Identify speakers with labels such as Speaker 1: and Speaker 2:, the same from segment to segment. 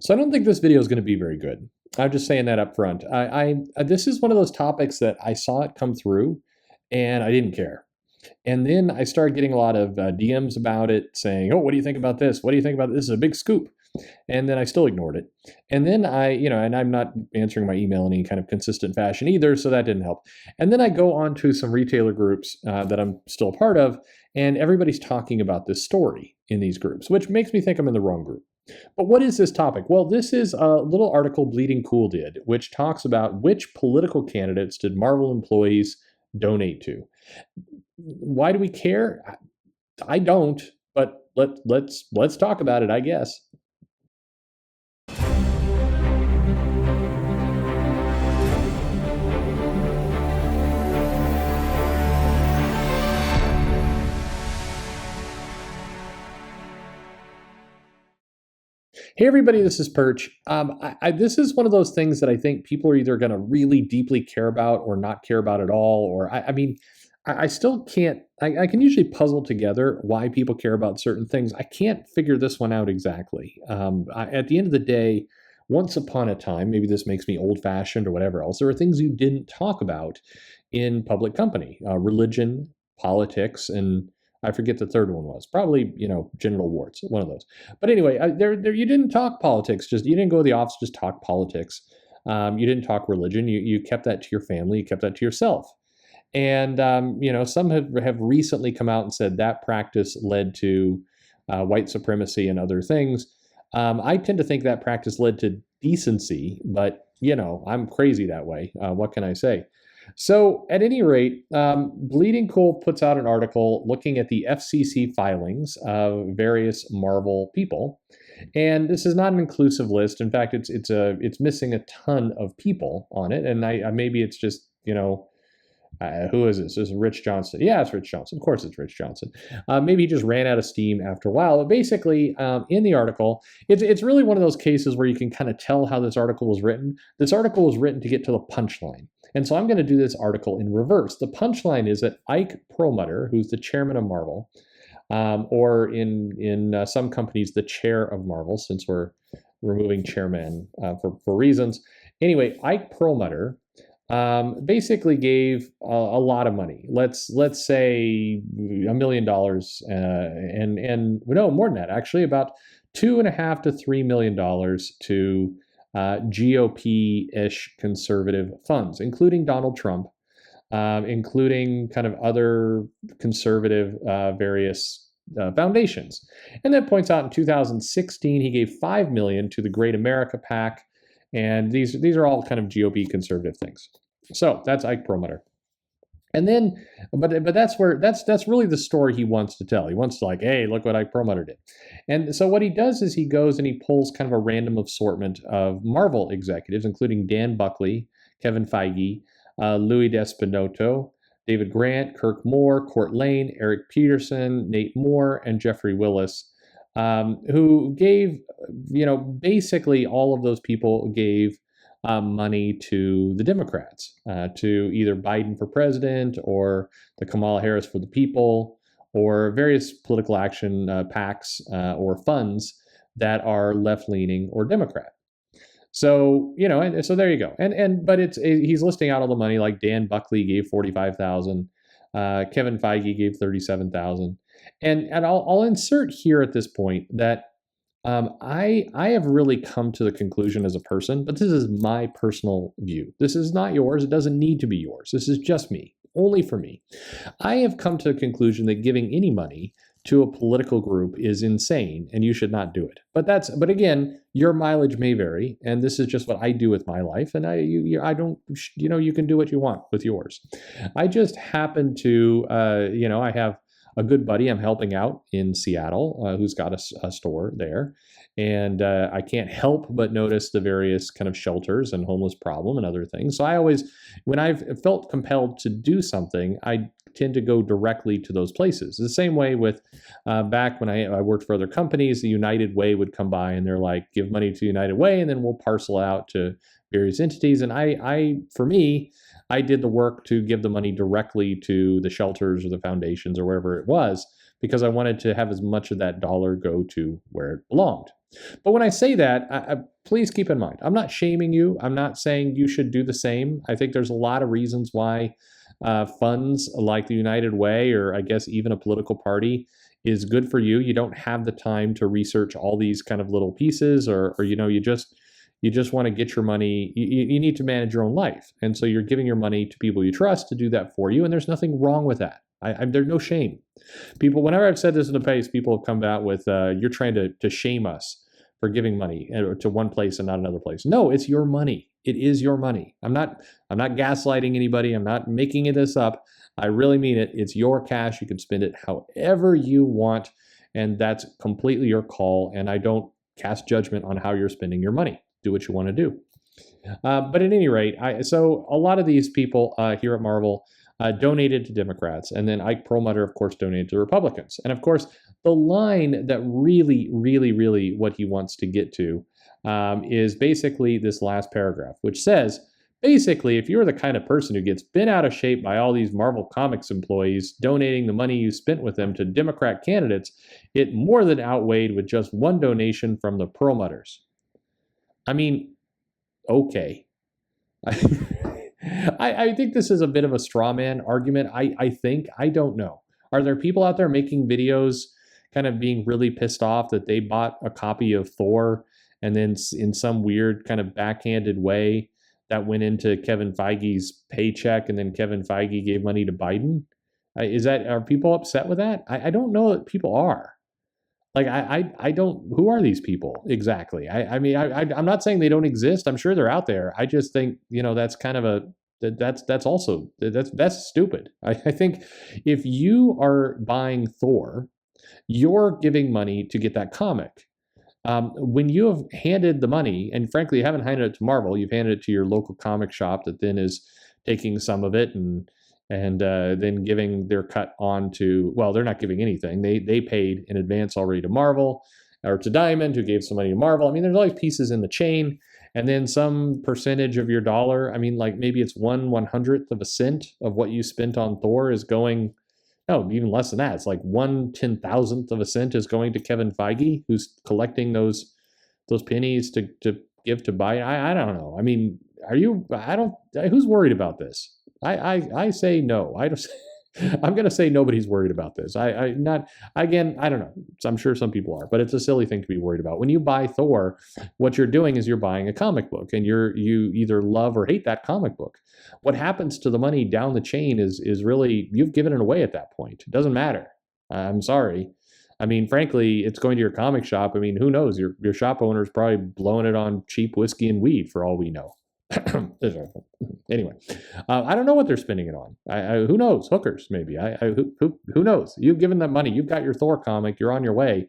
Speaker 1: So I don't think this video is going to be very good. I'm just saying that up front. This is one of those topics that I saw it come through, and I didn't care. And then I started getting a lot of DMs about it, saying, "Oh, what do you think about this? What do you think about this? This is a big scoop." And then I still ignored it. And then and I'm not answering my email in any kind of consistent fashion either, so that didn't help. And then I go on to some retailer groups that I'm still a part of, and everybody's talking about this story in these groups, which makes me think I'm in the wrong group. But what is this topic? Well, this is a little article Bleeding Cool did, which talks about which political candidates did Marvel employees donate to. Why do we care? I don't, but let's talk about it, I guess. Hey everybody, this is Perch. This is one of those things that I think people are either going to really deeply care about or not care about at all. Or I still can't. I can usually puzzle together why people care about certain things. I can't figure this one out exactly. At the end of the day, once upon a time, maybe this makes me old-fashioned or whatever else, there were things you didn't talk about in public company: religion, politics, and I forget the third one was. Probably, genital warts, one of those. But anyway, you didn't talk politics. You didn't go to the office, just talk politics. You didn't talk religion. You kept that to your family. You kept that to yourself. And some have recently come out and said that practice led to white supremacy and other things. I tend to think that practice led to decency, but I'm crazy that way. What can I say? So at any rate, Bleeding Cool puts out an article looking at the FCC filings of various Marvel people, and this is not an inclusive list. In fact, it's missing a ton of people on it, and maybe it's just who is this? This is Rich Johnson. Yeah, it's Rich Johnson. Of course, it's Rich Johnson. Maybe he just ran out of steam after a while. But basically, in the article, it's really one of those cases where you can kind of tell how this article was written. This article was written to get to the punchline. And so I'm going to do this article in reverse. The punchline is that Ike Perlmutter, who's the chairman of Marvel, or in some companies, the chair of Marvel, since we're removing chairman for reasons. Anyway, Ike Perlmutter basically gave a lot of money. Let's say $1 million, and no more than that. Actually, about $2.5 to $3 million to GOP-ish conservative funds, including Donald Trump, including kind of other conservative various foundations. And that points out in 2016 he gave $5 million to the Great America PAC. And these are all kind of GOP conservative things. So that's Ike Perlmutter. And then, but that's really the story he wants to tell. He wants to hey, look what Ike Perlmutter did. And so what he does is he goes and he pulls kind of a random assortment of Marvel executives, including Dan Buckley, Kevin Feige, Louis Despinotto, David Grant, Kirk Moore, Court Lane, Eric Peterson, Nate Moore, and Jeffrey Willis, who gave, basically all of those people gave money to the Democrats, to either Biden for president or the Kamala Harris for the people, or various political action PACs or funds that are left-leaning or Democrat. So, and so there you go. But he's listing out all the money, like Dan Buckley gave $45,000, Kevin Feige gave $37,000. And I'll insert here at this point that I have really come to the conclusion as a person, but this is my personal view. This is not yours. It doesn't need to be yours. This is just me, only for me. I have come to the conclusion that giving any money to a political group is insane and you should not do it. But again, your mileage may vary, and this is just what I do with my life, and I don't, you can do what you want with yours. I just happen to, I have a good buddy I'm helping out in Seattle who's got a store there. And I can't help but notice the various kind of shelters and homeless problem and other things. So I always, when I've felt compelled to do something, I tend to go directly to those places. The same way with back when I worked for other companies, the United Way would come by and they're like, give money to United Way and then we'll parcel out to various entities. And for me, I did the work to give the money directly to the shelters or the foundations or wherever it was, because I wanted to have as much of that dollar go to where it belonged. But when I say that, please keep in mind, I'm not shaming you. I'm not saying you should do the same. I think there's a lot of reasons why funds like the United Way, or I guess even a political party, is good for you. You don't have the time to research all these kind of little pieces, or you just want to get your money. You need to manage your own life, and so you're giving your money to people you trust to do that for you, and there's nothing wrong with that. There's no shame. People, whenever I've said this in the past, people have come out with, "You're trying to shame us for giving money to one place and not another place." No, it's your money. It is your money. I'm not gaslighting anybody. I'm not making this up. I really mean it. It's your cash. You can spend it however you want, and that's completely your call. And I don't cast judgment on how you're spending your money. Do what you want to do. But at any rate, so a lot of these people here at Marvel donated to Democrats, and then Ike Perlmutter, of course, donated to Republicans. And of course, the line that really, really, really what he wants to get to is basically this last paragraph, which says, basically, if you're the kind of person who gets bent out of shape by all these Marvel Comics employees donating the money you spent with them to Democrat candidates, it more than outweighed with just one donation from the Perlmutters. I mean, okay. I think this is a bit of a straw man argument. I don't know. Are there people out there making videos kind of being really pissed off that they bought a copy of Thor, and then in some weird kind of backhanded way that went into Kevin Feige's paycheck, and then Kevin Feige gave money to Biden? Are people upset with that? I don't know that people are. Like, I don't, who are these people exactly? I'm not saying they don't exist. I'm sure they're out there. I just think, that's kind of that's stupid. I think if you are buying Thor, you're giving money to get that comic. When you have handed the money, and frankly, you haven't handed it to Marvel, you've handed it to your local comic shop that then is taking some of it and then giving their cut on to, well, they're not giving anything. They paid in advance already to Marvel, or to Diamond, who gave some money to Marvel. I mean, there's always pieces in the chain, and then some percentage of your dollar. I mean, like maybe it's 1/100th of a cent of what you spent on Thor is going. No, even less than that. It's like 1/10,000th of a cent is going to Kevin Feige, who's collecting those pennies to give to Biden. I don't know. I mean, who's worried about this? I say no. I'm going to say nobody's worried about this. I don't know. I'm sure some people are, but it's a silly thing to be worried about. When you buy Thor, what you're doing is you're buying a comic book, and you either love or hate that comic book. What happens to the money down the chain is really, you've given it away at that point. It doesn't matter. I'm sorry. I mean, frankly, it's going to your comic shop. I mean, who knows? Your shop owner is probably blowing it on cheap whiskey and weed for all we know. Anyway, I don't know what they're spending it on. Who knows? Hookers, maybe. Who knows? You've given them money. You've got your Thor comic. You're on your way.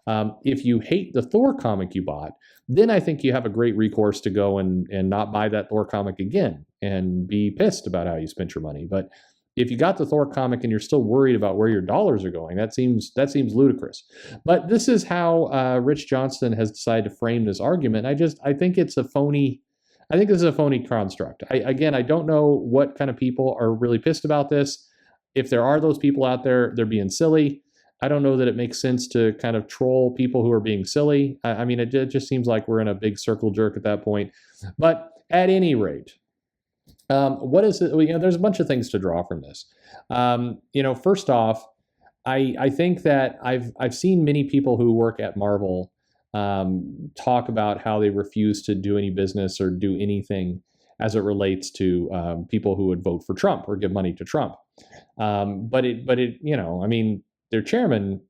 Speaker 1: If you hate the Thor comic you bought, then I think you have a great recourse to go and not buy that Thor comic again and be pissed about how you spent your money. But if you got the Thor comic and you're still worried about where your dollars are going, that seems ludicrous. But this is how Rich Johnston has decided to frame this argument. I think it's a phony. I think this is a phony construct. I don't know what kind of people are really pissed about this. If there are those people out there, they're being silly. I don't know that it makes sense to kind of troll people who are being silly. I mean, it just seems like we're in a big circle jerk at that point. But at any rate, what is it? There's a bunch of things to draw from this. First off, I think that I've seen many people who work at Marvel talk about how they refuse to do any business or do anything as it relates to people who would vote for Trump or give money to Trump. But their chairman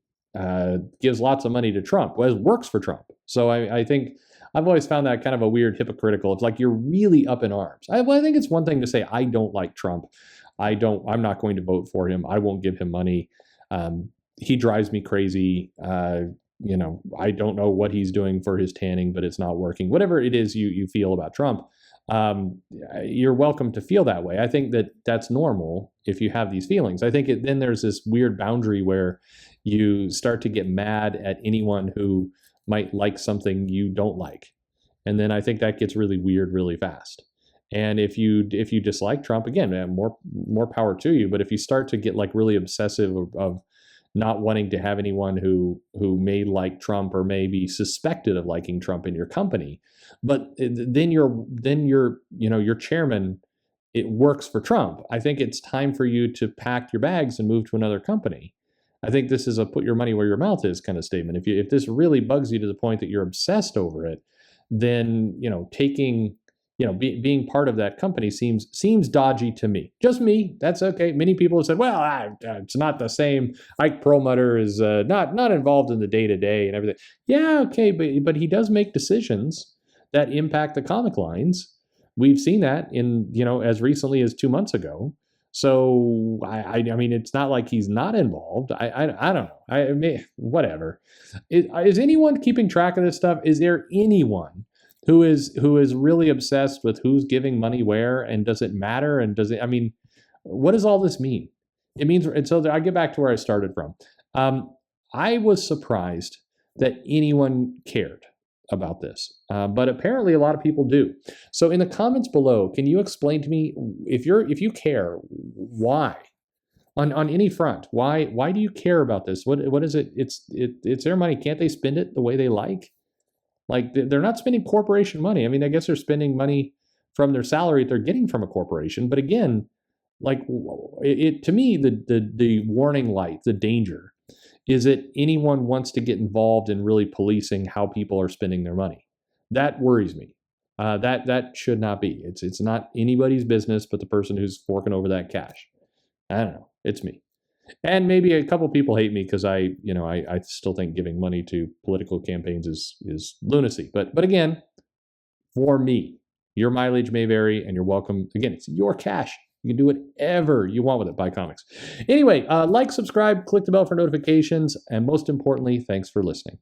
Speaker 1: gives lots of money to Trump, works for Trump. So I think I've always found that kind of a weird hypocritical. It's like you're really up in arms. I think it's one thing to say, I don't like Trump. I'm not going to vote for him. I won't give him money. He drives me crazy. I don't know what he's doing for his tanning, but it's not working. Whatever it is you feel about Trump, you're welcome to feel that way. I think that's normal if you have these feelings. I think then there's this weird boundary where you start to get mad at anyone who might like something you don't like. And then I think that gets really weird really fast. And if you dislike Trump, again, more power to you. But if you start to get like really obsessive of not wanting to have anyone who may like Trump or may be suspected of liking Trump in your company. But then your chairman, it works for Trump. I think it's time for you to pack your bags and move to another company. I think this is a put your money where your mouth is kind of statement. If this really bugs you to the point that you're obsessed over it, then taking being part of that company seems dodgy to me. Just me. That's okay. Many people have said, well, it's not the same. Ike Perlmutter is not involved in the day to day and everything. Yeah, okay, but he does make decisions that impact the comic lines. We've seen that in as recently as 2 months ago. So I mean, it's not like he's not involved. I don't know. I mean, whatever. Is anyone keeping track of this stuff? Is there anyone who is really obsessed with who's giving money where, and does it matter? And does it? I mean, what does all this mean? It means, and so I get back to where I started from. I was surprised that anyone cared about this, but apparently a lot of people do. So in the comments below, can you explain to me, if you care, why? On any front, why do you care about this? What is it? It's their money. Can't they spend it the way they like? Like, they're not spending corporation money. I mean, I guess they're spending money from their salary they're getting from a corporation. But again, like, it to me, the warning light, the danger, is that anyone wants to get involved in really policing how people are spending their money. That worries me. That should not be. It's not anybody's business but the person who's forking over that cash. I don't know. It's me. And maybe a couple people hate me because I still think giving money to political campaigns is lunacy. But again, for me, your mileage may vary, and you're welcome. Again, it's your cash. You can do whatever you want with it. Buy comics. Anyway, like, subscribe, click the bell for notifications, and most importantly, thanks for listening.